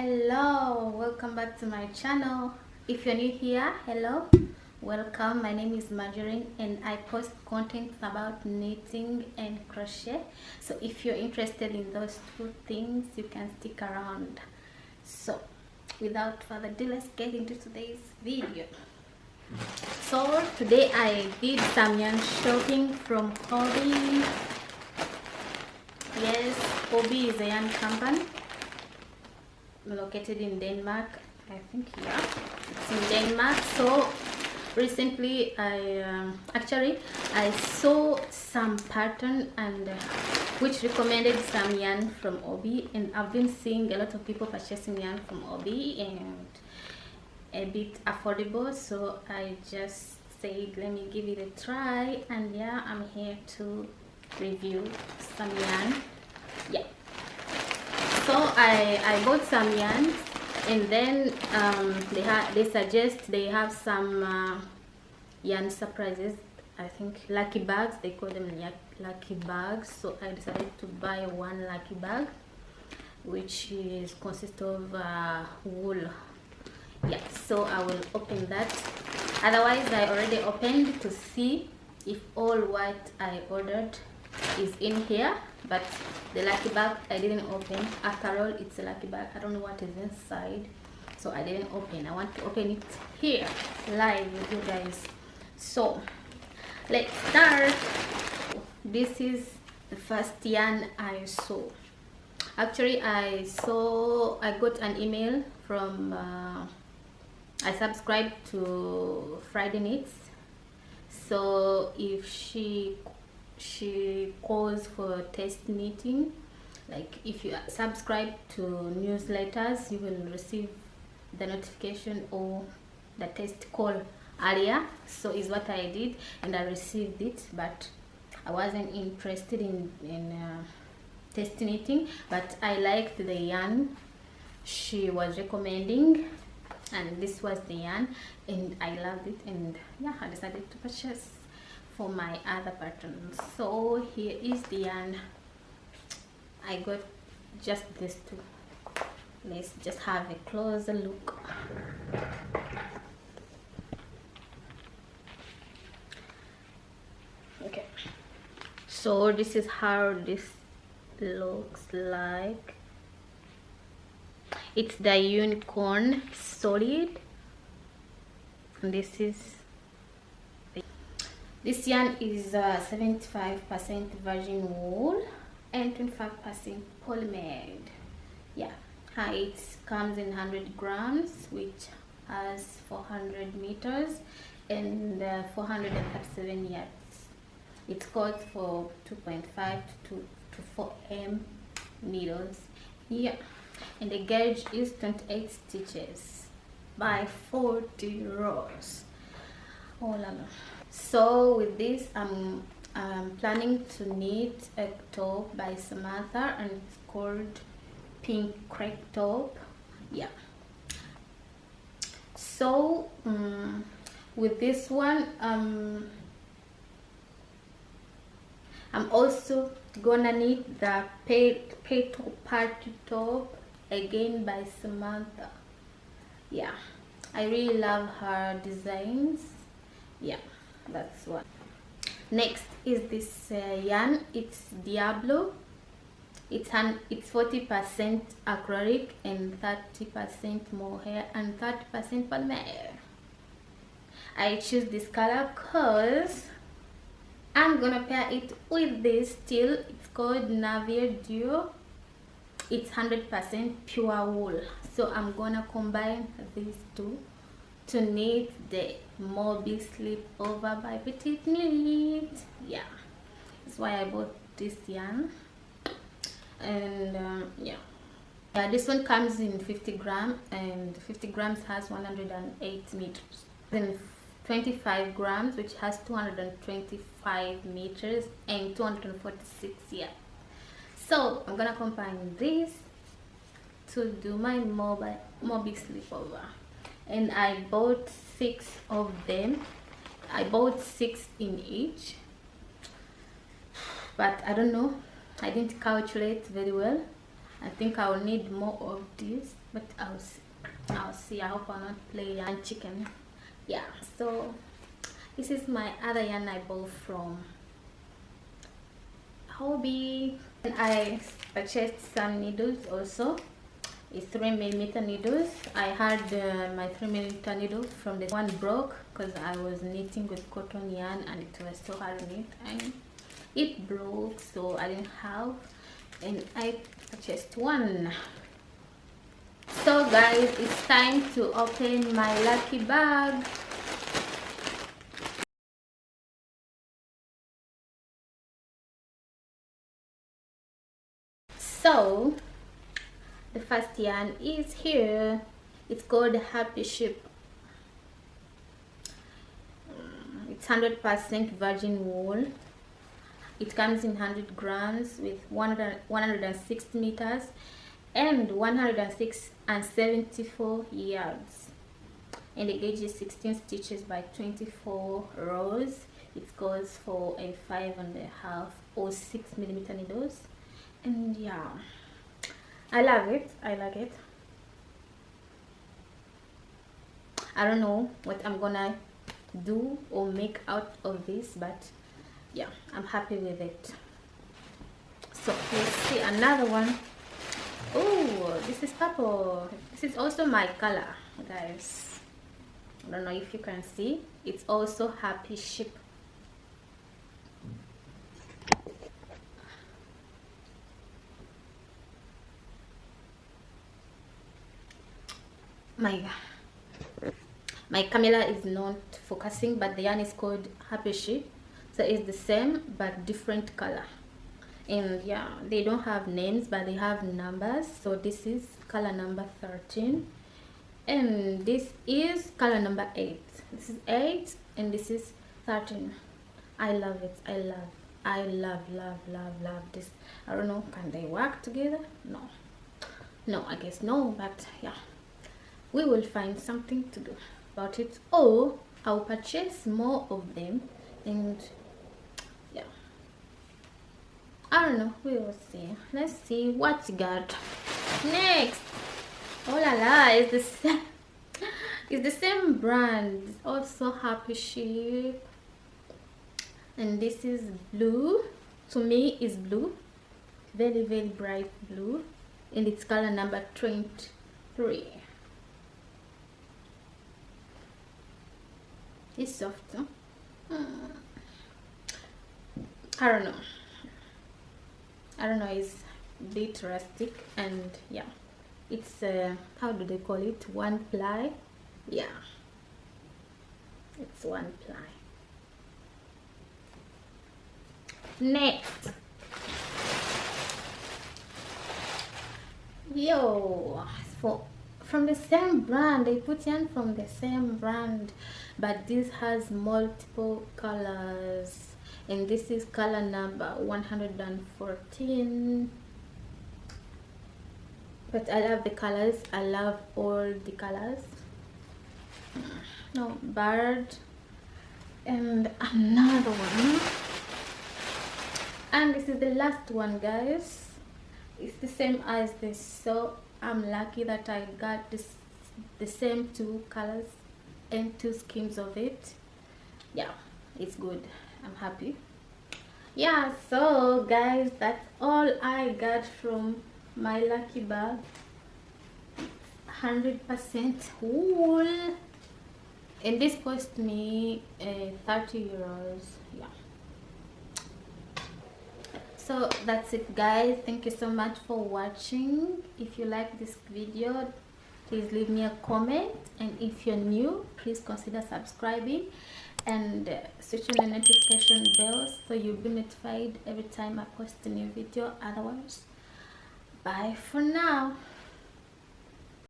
Hello, welcome back to my channel. If you're new here, hello, welcome. My name is Marjorie and I post content about knitting and crochet. So if you're interested in those two things, you can stick around. So without further ado, let's get into today's video. So today I did some yarn shopping from Hobbii. Yes, Hobbii is a yarn company located in Denmark. I think it's in Denmark. So recently I saw some pattern and which recommended some yarn from Hobbii, and I've been seeing a lot of people purchasing yarn from Hobbii and a bit affordable, so I just said let me give it a try, and yeah, I'm here to review some yarn. Yeah, so I bought some yarn, and then they suggest they have some yarn surprises. I think lucky bags, they call them lucky bags. So I decided to buy one lucky bag, which is consists of wool. Yeah, so I will open that. Otherwise, I already opened to see if all what I ordered is in here, but the lucky bag I didn't open. After all, it's a lucky bag. I don't know what is inside, so I didn't open. I want to open it here live with you guys. So let's start. This is the first yarn I saw. Actually, I got an email from I subscribed to Friday Knits. So if she calls for test knitting, like if you subscribe to newsletters, you will receive the notification or the test call earlier. So is what I did, and I received it, but I wasn't interested in test knitting, but I liked the yarn she was recommending, and this was the yarn and I loved it, and yeah, I decided to purchase for my other patterns. So here is the yarn. I got just these two. Let's just have a closer look. Okay, so this is how this looks like. It's the unicorn solid, and this yarn is 75% virgin wool and 25% polymer. Yeah, it comes in 100 grams, which has 400 meters and 437 yards. It goes for 2.5 to 4 needles. Yeah, and the gauge is 28 stitches by 40 rows. Oh la la. So with this, I'm planning to knit a top by Samantha, and it's called Pink Crepe Top. Yeah, so with this one, I'm also gonna knit the petal party top again by Samantha. Yeah, I really love her designs. Yeah, that's one. Next is this yarn. It's Diablo. It's 40% acrylic and 30% mohair and 30% polymer. I choose this color because I'm gonna pair it with this steel. It's called Navier Duo. It's 100% pure wool, so I'm gonna combine these two to knit the Hobbii Sleepover by Petite Knit. Yeah, that's why I bought this yarn. And yeah, this one comes in 50 grams, and 50 grams has 108 meters. Then 25 grams, which has 225 meters and 246 yards. So I'm gonna combine this to do my Hobbii Sleepover, and I bought 6 of them. I bought 6 in each, but I don't know, I didn't calculate very well. I think I'll need more of this, but I'll see. I'll see. I hope I'll not play yarn chicken. Yeah, so this is my other yarn I bought from Hobbii. And I purchased some needles also. It's 3mm needles. I had my 3mm needle from the one broke because I was knitting with cotton yarn and it was so hard to knit and it broke, so I didn't have, and I purchased one. So guys, it's time to open my lucky bag. So the first yarn is here. It's called Happy Ship. It's 100% virgin wool. It comes in 100 grams with 160 meters and 106 and 74 yards. And the gauge is 16 stitches by 24 rows. It goes for a 5.5 or 6mm needles. And yeah, I love it. I like it. I don't know what I'm gonna do or make out of this, but yeah, I'm happy with it. So let's see another one. Oh, this is purple. This is also my color, guys. I don't know if you can see. It's also Happy Ship. My camera is not focusing, but the yarn is called Happy Ship, so it's the same but different color. And yeah, they don't have names but they have numbers. So this is color number 13 and this is color number 8. This is 8 and this is 13. I love it. I love this. I don't know, can they work together? No, I guess no, but yeah, we will find something to do about it, or I'll purchase more of them. And yeah, I don't know, we will see. Let's see what you got next. Oh la la, it's the same. It's the same brand. It's also Happy Ship, and this is blue. To me is blue, very bright blue, and it's color number 23. It's soft, huh? I don't know, it's a bit rustic, and yeah, it's how do they call it, one ply. Yeah, it's one ply. Next, from the same brand. They put in from the same brand, but this has multiple colors, and this is color number 114. But I love the colors. I love all the colors. No, bird, and another one, and this is the last one, guys. It's the same as this, so I'm lucky that I got the same two colors and two schemes of it. Yeah, it's good. I'm happy. Yeah, so guys, that's all I got from my lucky bag. 100% wool, and this cost me 30 euros. Yeah, so that's it, guys. Thank you so much for watching. If you like this video, please leave me a comment, and if you're new, please consider subscribing and switch on the notification bell so you'll be notified every time I post a new video. Otherwise, bye for now.